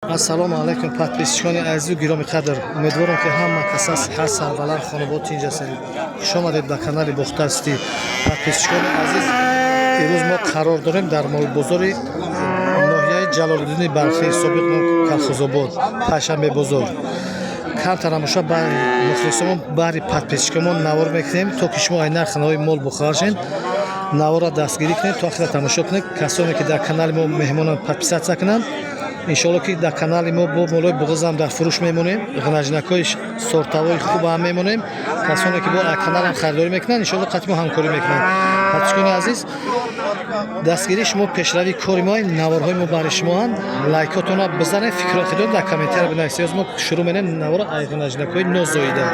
Ассалому алайкум подписчикони азизу гироми қадр. Умедворам ки ҳама каса сиҳат сарбаланд хонобод инҷа сарид. Хуш омадед ба канали Бухтасти. Подписчикони азиз, имрӯз мо қарор дорем дар молбозори ноҳияи Ҷалолиддини Балхи, собиқ Колхозобод, Пашанбе бозор. Камтар намоша ба мухлисомон баъри подписчикамон навор мекунем, то ки шумо ай нархи наҳои мол бухаршен. Навора дастгирӣ кунед, то ахира тамошо кунед. Касоне ки дар канали мо меҳмонанд подписатсия кунанд. иншоалло ки дар канали мо бо молои буғизам дар фурӯш мемонем, ғиначинакҳои сортавои хуб ҳам мемонем. Касоне ки бо каналам харидорӣ мекунанд, иншоалло қатъи мо ҳамкорӣ мекунанд. подписчикони азиз, дастгирии шумо пешрави кори мо, наворҳои мо бари шумоанд. Лайкотонро бизанед, фикротидон дар комментария бинависед. Ёз мо шурӯъ менем навора ай ғиначинакҳои нозоида.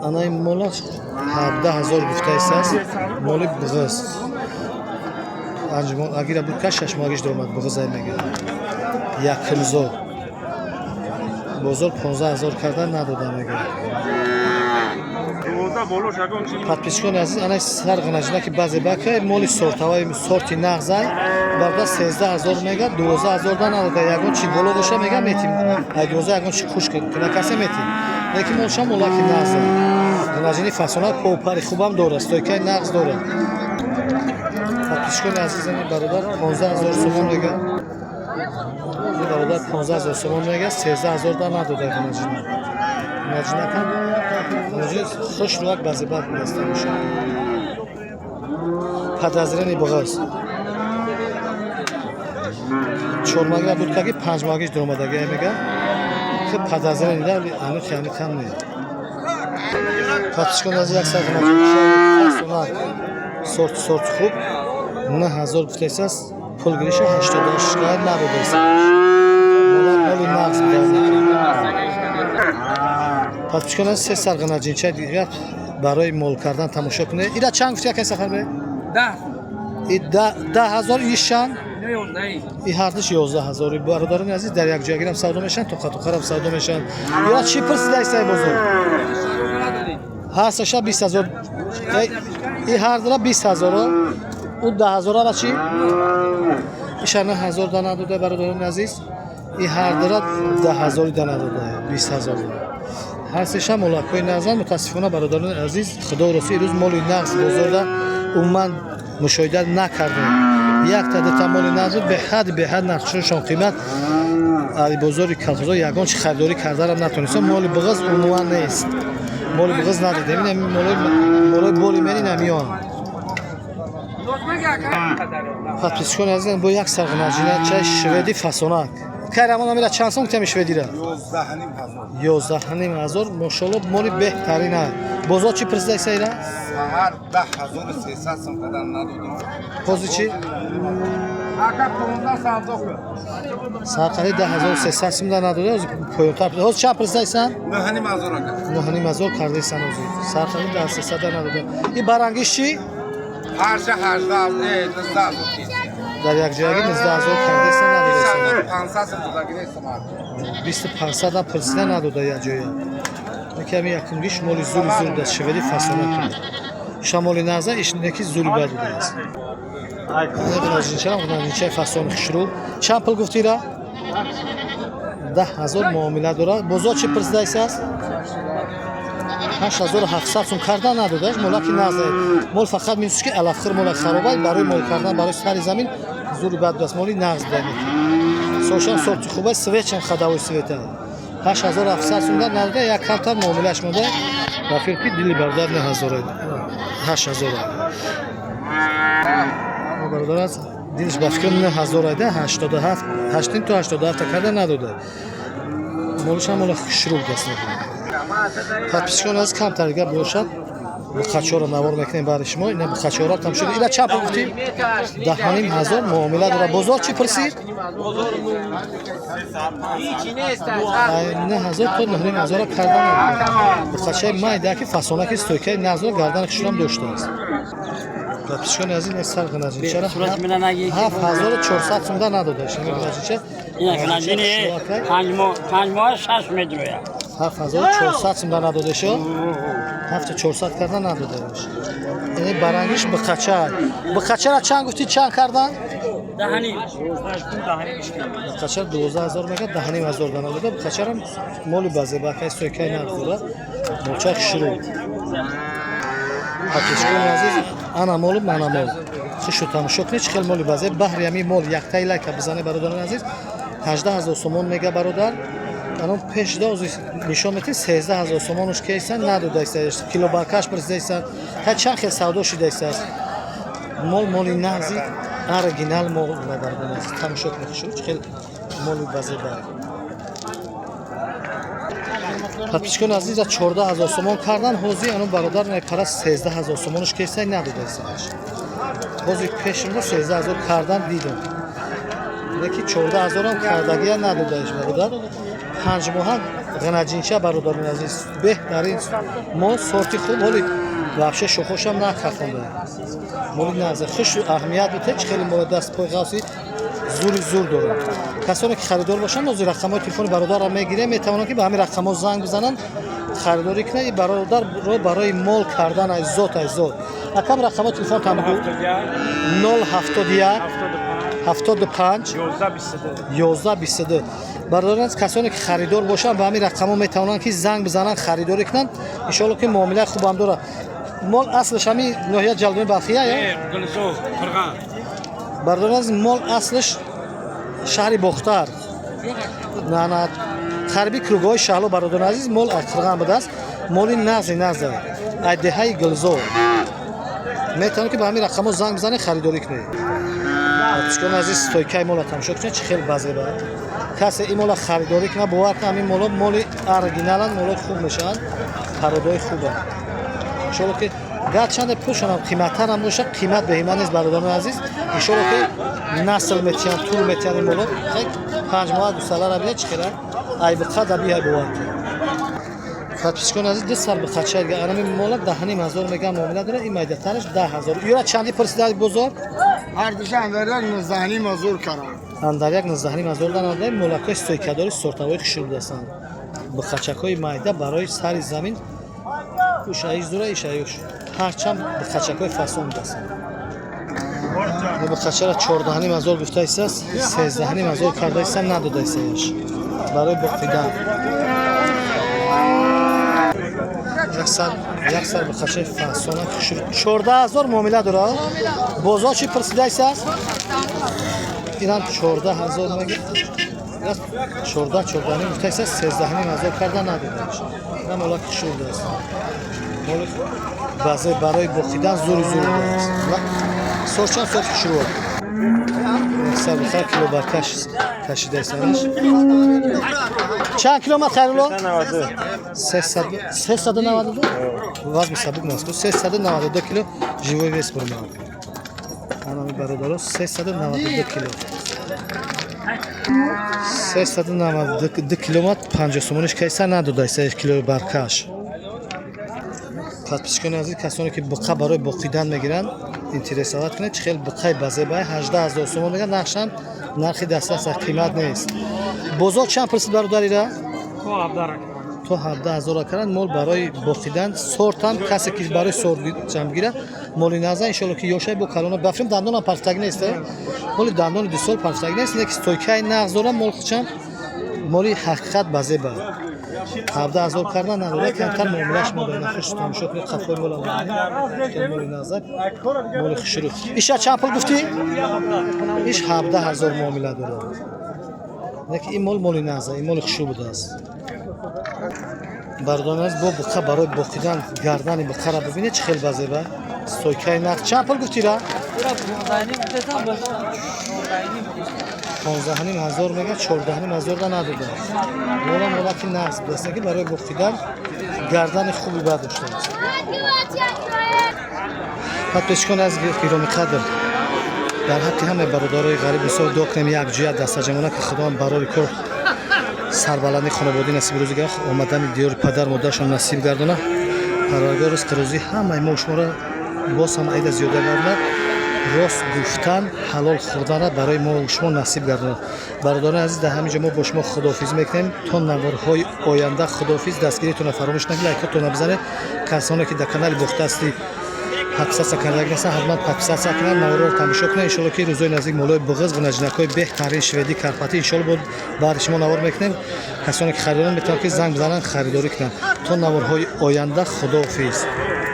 Анаи мола 17,000 гуфта истааст, моли буғиз. Анҷумон агира буд каш 6 моҳагиш даромад буғизай мега. Якимзо. Бозор 15,000 карда надода мега. Подписчикони азиз, анай сар ғиначинаки баъзе бака моли сортаваи сорти нағзай барда 13,000 мега, 12,000 да надода. Ягон чи боло боша мега метим. Ай 12 ягон чи хушк кунакасе метим. Лекин молша молаки нағзай. ғиначини фасона попари хубам дорад, стойкаи нағз дорад. подписчикони азизани бародар 15,000 сомон мега. Бародар 15,000 сомон мега, 13,000 да надода ғиначина. ғиначина кам муҷиз хуш руак базибат будаста меша. Подозрени буғиз. 4 магира буд ки 5 магиш даромадаги мега. Ки подозрени да ани хами кам не. подписчикони азиз аксар ғиначина сорт хуб 9,000 гуфтаисаст, пулгириша 88 ка надодаист. моли нағз буд. подписчикони азиз, се сар ғиначинчаи дигар барои мол кардан тамошо кунед. Ира чанд гуфти якай сафар бе? 10,000 ишан. И ҳардиш 11,000. бародарони азиз, дар як ҷойгирам савдо мешаванд, тоқатоқарам савдо мешаванд. Ира чӣ пурсидаист ай бозор? ҳасташа 20,000. и ҳардира 20,000. у 10,000 ра чӣ? иша 9,000 да надода бародарони азиз. и ҳардира 10,000 да надода 20,000. ҳасташа молакҳои нағзан. мутаассифона бародарони азиз, худо рости рӯз моли нағз бозорда умуман мушоҳида накардем. як та дута моли нағз беҳад нархшон қимат али бозори Колхозо ягон чи харидорӣ кардарам натонистам. моли буғиз умуман нест. моли буғиз надодем. молои боли мери намиён. подписчикони азиз, бо як сар ғиначина чай шведи фасонак. кайрамон амира чанд сом гуфтем шведира? 11,500. мошалло моли беҳтарина. бозор чӣ пурсидаист ира? саҳар 10,300 сом кадан надодем. ҳозир чӣ? сарқари 10,300 сом да надода. поёнтар ҳозир чанд пурсидаистан? 9,500 кардаистан ҳозир. сарқари 10,300 да надода. и барангиш чӣ? ҳарша 18,000 дар як ҷойаги 19,000 кардаистан надодаистан. 500 сом додагирест. 2500 да пурсида надода як ҷоя. яками якунгиш моли зури да шведи фасона кунад. шамоли наза ишнеки зури бад будааст. ғиначинчаи фасон хушрӯ. чанд пул гуфтира? 10,000 муомила дорад. бозор чӣ пурсидаистаст? 8,700 сом карда надодааш. молаки наза. мол фақат минусиш ки алафхир мола харобай. барои мол кардан барои сари замин зури бад будааст. моли нағз даймек. сошам сорти хубай свечен хадавои света. 8,700 сом да надода. як камтар муомилааш монда. рафиқи дили бардар 9,000. 8,000. бародар аст дилш ба фикр 9,000 айда 87 80 то 87 карда надода. молишам мола хушрӯ даст. подписчикони аз камтар гап бошад бухачора навор мекунем бари шумо. ина бухачора там шуд. ила чанд пул гуфти? 10,500 муомила дора. бозор чӣ пурсид? 9,000 то 9,500 карда надода. бухачаи майда ки фасонаки стойкаи нағзро гардан хушрам доштааст. подписчикони азиз, не сар ғиначинчара 7,400 сом да надода. шумо ғиначинча ина ғиначини 5 моҳ 6 метроя. 7,400 сом да надода шо. 7,400 карда надода. ин барангиш бихача. бихачара чанд гуфти чанд кардан? دهنی قچر 12000 میگه دهنی 1000 دانه بوده قچرم مال بازه با کس سوکای نخوره موچه شروع پاتیشکون عزیز انا مال من مال خشو تماشا کنید خیلی مال بازه بحر یمی مال یک تایله که بزنه برادران عزیز 18000 سومون میگه برادر الان پیش دوز نشون میده 13000 سومونش کیسن نداده است کیلو برکش پرسیدن تا چند خیلی سودا شده است مال نازی اورجینال مال برادران عزیز تماشا کنید شو خیلی مال بازه داره پاتیشکون عزیز 14000 سومون کردن حوزی الان برادر میپره 13000 سومونش کیسن نداده است حوزی پیشونده 13000 کردن دیدم یکی 14000 هم کردگی نداده است برادر 5 ماه غنجینچه برادران عزیز بهترین ما سورتی خوب ولی вообще شخوش هم نکردم مولی نازه خوش اهمیت بده خیلی مورد دست پای قاسی زور داره کسانی که خریدار باشن از رقم‌های تلفن برادر را میگیره میتونن که به همین رقم‌ها زنگ بزنن خریداری کنه برادر رو برای مال کردن از زوت اکم رقم‌های تلفن تام 071 75 1122 برادران کسانی که خریدار باشن به همین رقم‌ها میتونن که زنگ بزنن خریداری کنن ان شاء الله که معامله خوب هم داره مال اصلش همین ناحیه جلدون بلخیه یا گلزو قرغان برادران مال اصلش شهر بختر نه غربی کروگای شهلو برادران عزیز مال قرغان بوده است مال نازه ایده گلزو میتونن که به همین رقم‌ها زنگ بزنن خریداری کنن پاتیشکون عزیز تویکای مال تماشا کنید چه خیلی بازه با کسی این مال خریداری کنه باور کنه همین مال اورجینالن مال خوب میشن پرودای خوبه ان شاء الله که گرچند پولشون هم قیمت‌تر هم باشه قیمت به ایمان نیست برادران عزیز ان شاء الله که نسل میتیان طول میتیان این مال 5 ماه دوستالا را بیاد چخیره ای بقدر بیای باور پاتیشکون عزیز دو سر به خچه اگر این مال دهنی مزار میگم معامله داره این مایده ترش 10000 یورو چندی پرسیدید بزرگ هر دیشه اندر یک نزدهنی مزور کردم اندر یک نزدهنی مزور دارند مولکای استویکاداری سورتاوی خشول دستند با خچکای مایده برای سر زمین اوشای زوره ایشایوش هرچند به خچکای فاسون دستند به خچه 14 مزور گفته است 13 مزور کرده است نداده است برای بخیدن یک سر به خچه فاسون خشول 14000 معامله داره بازار چی پرسیده است ایران 14000 میگه 14 گفته است 13 مزور کرده نداده است نه مال خشول است مال بازه برای بخیدن زور است سورچان سورت شروع سر بخیر کیلو برکش کشیده ایسانش چند کیلومتر خیرولو؟ 392 وزن سبک ناسکو 392 کیلو جیوی ویس برمه هنامی برادارو 392 کیلو 392 کیلومتر 50 سومونش کیسه نداده ایسه کیلو برکش پاتیشکون عزیز کسانی که بقا برای بقیدن میگیرن اینترسات کنه خیلی بقای بازه بای 18000 سومون میگن نقشن نرخی دسترس قیمت نیست بزرگ چند پرسید برادری را تو 17000 کردن مال برای بقیدن سورت هم کسی که برای سورت جمع گیره مالی نازه ان شاء الله که یوشای با کلونا بفرم دندون هم پرتگ نیست مال دندون دیسول پرتگ نیست یک استویکای نغزورم مال خچم مالی حقیقت بازه با 17000 کردن نداره کمتر معاملهش ما بین خوش تماشا کنید قفای مولا مالی نازک مال خشرو ایشا چند پول گفتی؟ ایش 17000 معامله داره نک این مال نازک این مال خشرو بوده است برادران از با بقا برای بقیدن گردن بقا را ببینه چه خیلی بازه با سویکای نقد چند پول گفتی را؟ 15000 میگه 14000 دا نداده مولا که نقص بسته که برای بخیدن گردن خوبی باید داشته است پاتیشکون از گرامی قدر در حق همه برادرای غریب بسیار دو کنیم یک جویت دسته جمعونه که خدا هم برای کار سربلندی خانوادگی نصیب روزی گرفت آمدن دیار پدر مادرشون نصیب گردونه پروردگار است که روزی همه ما شما را باز هم عید زیاده گردونه راست گفتن حلال خوردن برای ما و شما نصیب گردونه برادران عزیز در همینجا ما با شما خداحافظی میکنیم تا نوارهای آینده خداحافظ دستگیریتون فراموش نکنید لایکاتون بزنید کسانی که در کانال بخت هستی подписаться кардаги ҳастанд, ҳатман подписация кунанд, наворро тамошо кунанд. Иншоалло ки рӯзои наздик молои буғыз ва наҷнакҳои беҳтарин шведи карпатӣ иншоалло буд баъди шумо навор мекунем. Касоне ки харидорон метавонанд ки занг бизананд, харидорӣ кунанд. То наворҳои оянда худоҳофиз.